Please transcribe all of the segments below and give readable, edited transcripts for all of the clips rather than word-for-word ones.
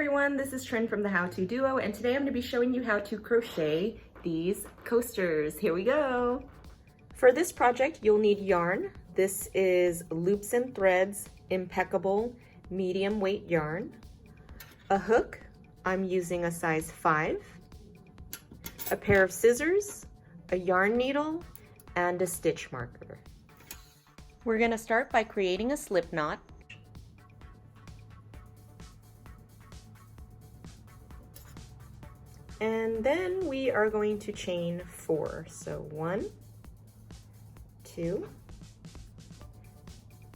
everyone, this is Trin from the How To Duo, and today I'm going to be showing you how to crochet these coasters. Here we go. For this project, you'll need yarn. This is Loops and Threads Impeccable medium weight yarn. A hook, I'm using a size 5. A pair of scissors, a yarn needle, and a stitch marker. We're going to start by creating a slip knot. And then we are going to chain 4. So 1, 2,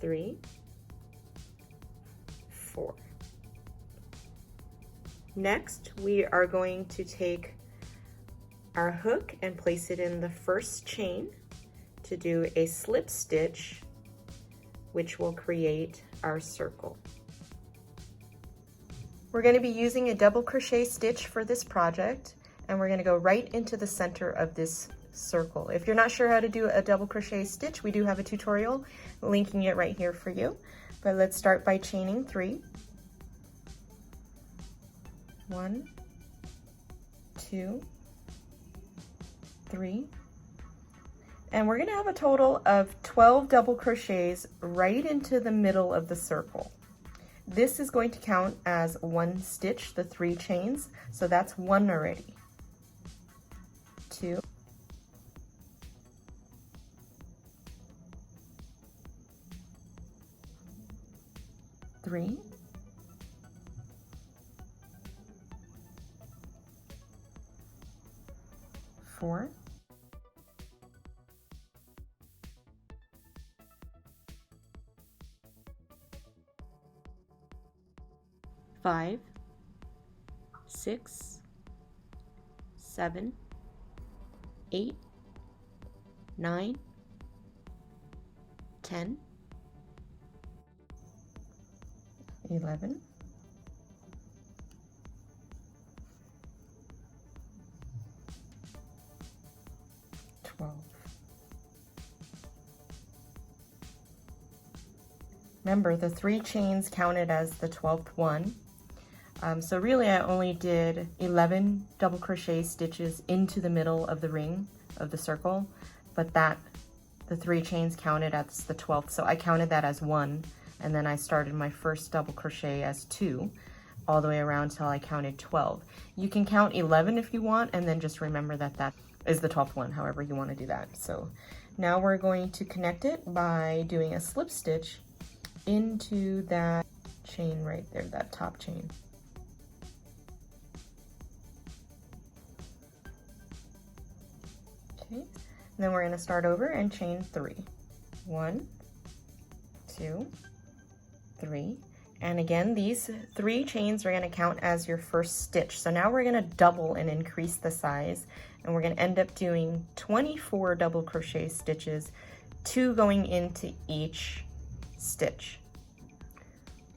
3, 4. Next, we are going to take our hook and place it in the first chain to do a slip stitch, which will create our circle. We're going to be using a double crochet stitch for this project, and we're going to go right into the center of this circle. If you're not sure how to do a double crochet stitch, we do have a tutorial linking it right here for you. But let's start by chaining 3. 1, 2, 3. And we're going to have a total of 12 double crochets right into the middle of the circle. This is going to count as 1 stitch, the 3 chains, so that's 1 already. 2, 3, 4, 5, 6, 7, 8, 9, 10, 11, 12. Remember, the 3 chains counted as the 12th one. So really I only did 11 double crochet stitches into the middle of the ring of the circle, but the 3 chains counted as the 12th, so I counted that as 1, and then I started my first double crochet as 2 all the way around till I counted 12. You can count 11 if you want, and then just remember that that is the 12th one, however you want to do that. So now we're going to connect it by doing a slip stitch into that chain right there, that top chain. Okay, and then we're going to start over and chain 3. 1, 2, 3. And again, these 3 chains are going to count as your first stitch. So now we're going to double and increase the size, and we're going to end up doing 24 double crochet stitches, 2 going into each stitch.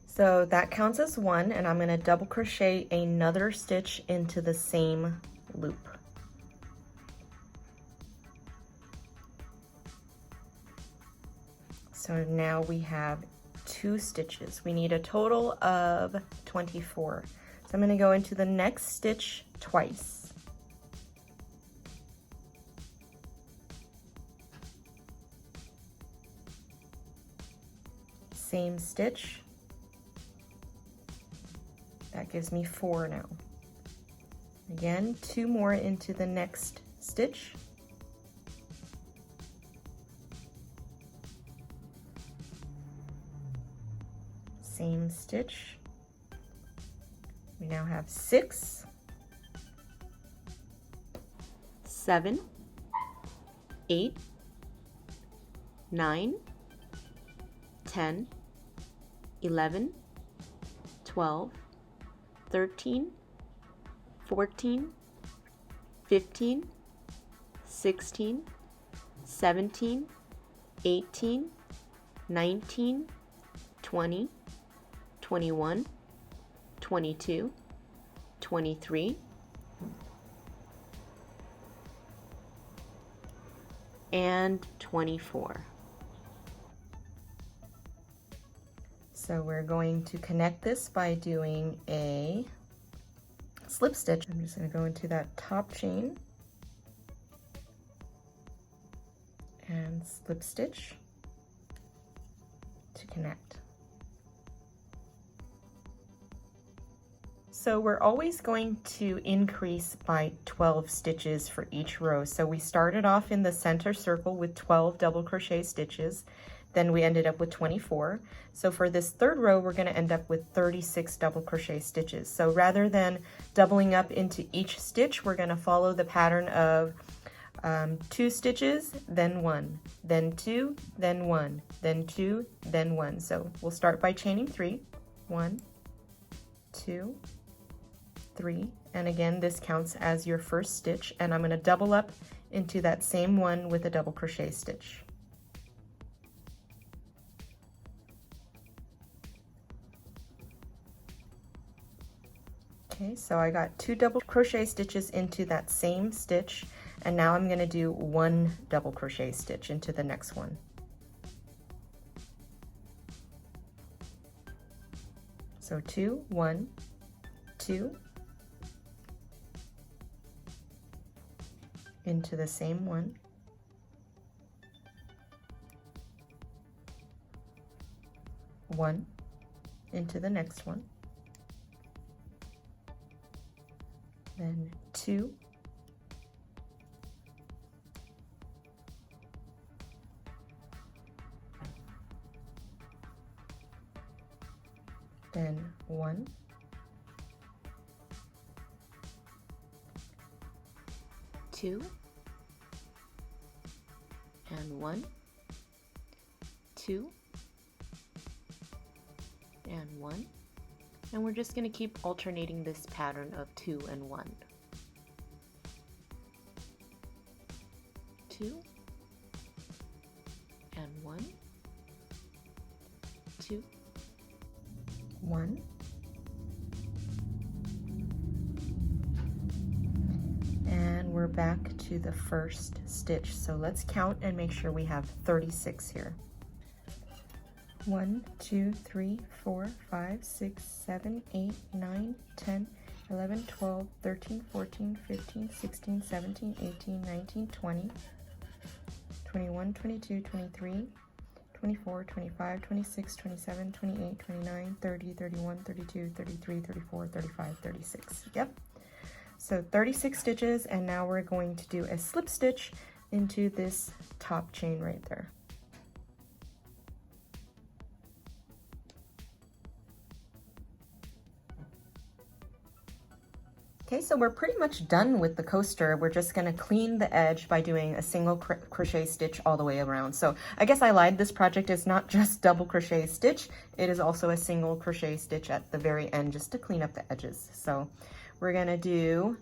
So that counts as 1, and I'm going to double crochet another stitch into the same loop. So now we have 2 stitches. We need a total of 24. So I'm going to go into the next stitch twice. Same stitch. That gives me 4 now. Again, 2 more into the next stitch. Same stitch. We now have 6, 7, 8, 9, 10, 11, 12, 13, 14, 15, 16, 17, 18, 19, 20, 21, 22, 23, and 24. So we're going to connect this by doing a slip stitch. I'm just going to go into that top chain and slip stitch to connect. So we're always going to increase by 12 stitches for each row. So we started off in the center circle with 12 double crochet stitches, then we ended up with 24. So for this third row, we're going to end up with 36 double crochet stitches. So rather than doubling up into each stitch, we're going to follow the pattern of 2 stitches, then 1, then 2, then 1, then 2, then 1. So we'll start by chaining 3, 1, 2, 3, and again this counts as your first stitch, and I'm going to double up into that same one with a double crochet stitch. Okay, so I got 2 double crochet stitches into that same stitch, and now I'm going to do 1 double crochet stitch into the next one. So 2, 1, 2, into the same one, 1, into the next one, then 2, then 1, 2, and 1, 2, and 1, and we're just going to keep alternating this pattern of 2 and 1. 2 and 1, 2, 1, and we're back to the first stitch. So let's count and make sure we have 36 here. 1, 2, 3, 4, 5, 6, 7, 8, 9, 10, 11, 12, 13, 14, 15, 16, 17, 18, 19, 20, 21, 22, 23, 24, 25, 26, 27, 28, 29, 30, 31, 32, 33, 34, 35, 36. Yep. So 36 stitches, and now we're going to do a slip stitch into this top chain right there. Okay, so we're pretty much done with the coaster. We're just gonna clean the edge by doing a single crochet stitch all the way around. So I guess I lied, this project is not just double crochet stitch, it is also a single crochet stitch at the very end just to clean up the edges. So we're gonna do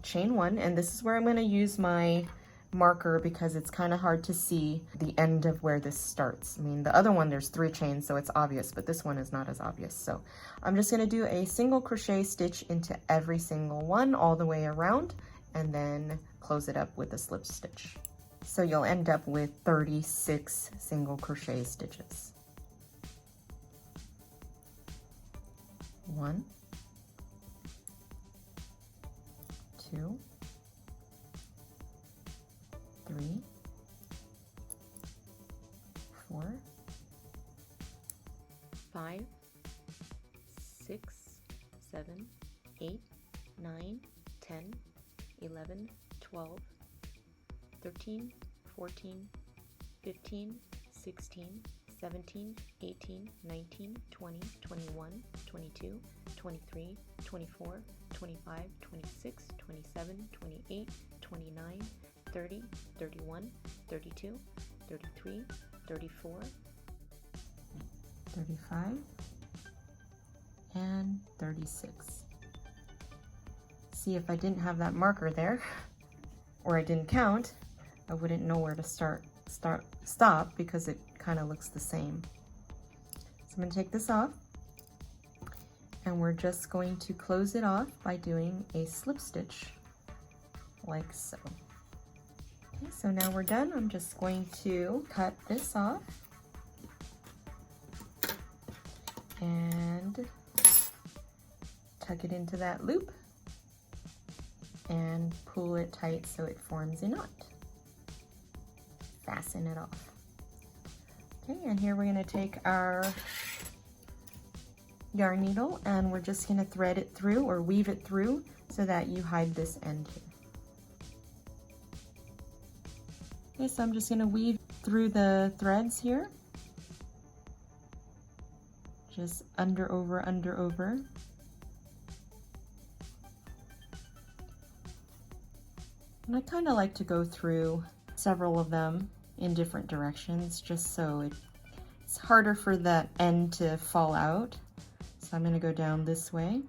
chain 1, and this is where I'm gonna use my marker because it's kind of hard to see the end of where this starts. I mean, the other one there's 3 chains, so it's obvious, but this one is not as obvious. So I'm just going to do a single crochet stitch into every single one all the way around, and then close it up with a slip stitch. So you'll end up with 36 single crochet stitches. 1, 2, 3, 4, 5, 6, 7, 8, 9, 10, 11, 12, 13, 14, 15, 16, 17, 18, 19, 20, 21, 22, 23, 24, 25, 26, 27, 28, 29, 30, 31, 32, 33, 34, 35, and 36. See, if I didn't have that marker there, or I didn't count, I wouldn't know where to stop because it kind of looks the same. So I'm going to take this off, and we're just going to close it off by doing a slip stitch like so. Okay, so now we're done. I'm just going to cut this off. and tuck it into that loop and pull it tight so it forms a knot. Fasten it off. Okay, and here we're going to take our yarn needle and we're just going to thread it through or weave it through so that you hide this end here. Okay, so I'm just going to weave through the threads here. Just under, over, under, over. And I kind of like to go through several of them in different directions just so it's harder for that end to fall out. So I'm going to go down this way.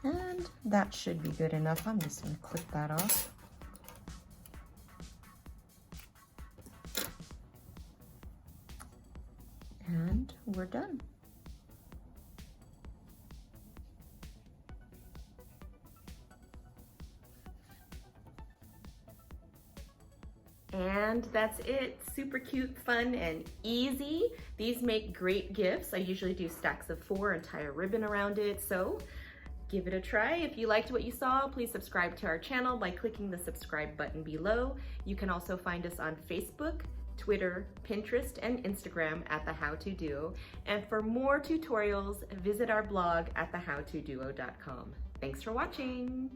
And that should be good enough. I'm just going to clip that off. And we're done. And that's it. Super cute, fun, and easy. These make great gifts. I usually do stacks of 4 and tie a ribbon around it, so give it a try. If you liked what you saw, please subscribe to our channel by clicking the subscribe button below. You can also find us on Facebook, Twitter, Pinterest, and Instagram at The How To Duo. And for more tutorials, visit our blog at thehowtoduo.com. Thanks for watching.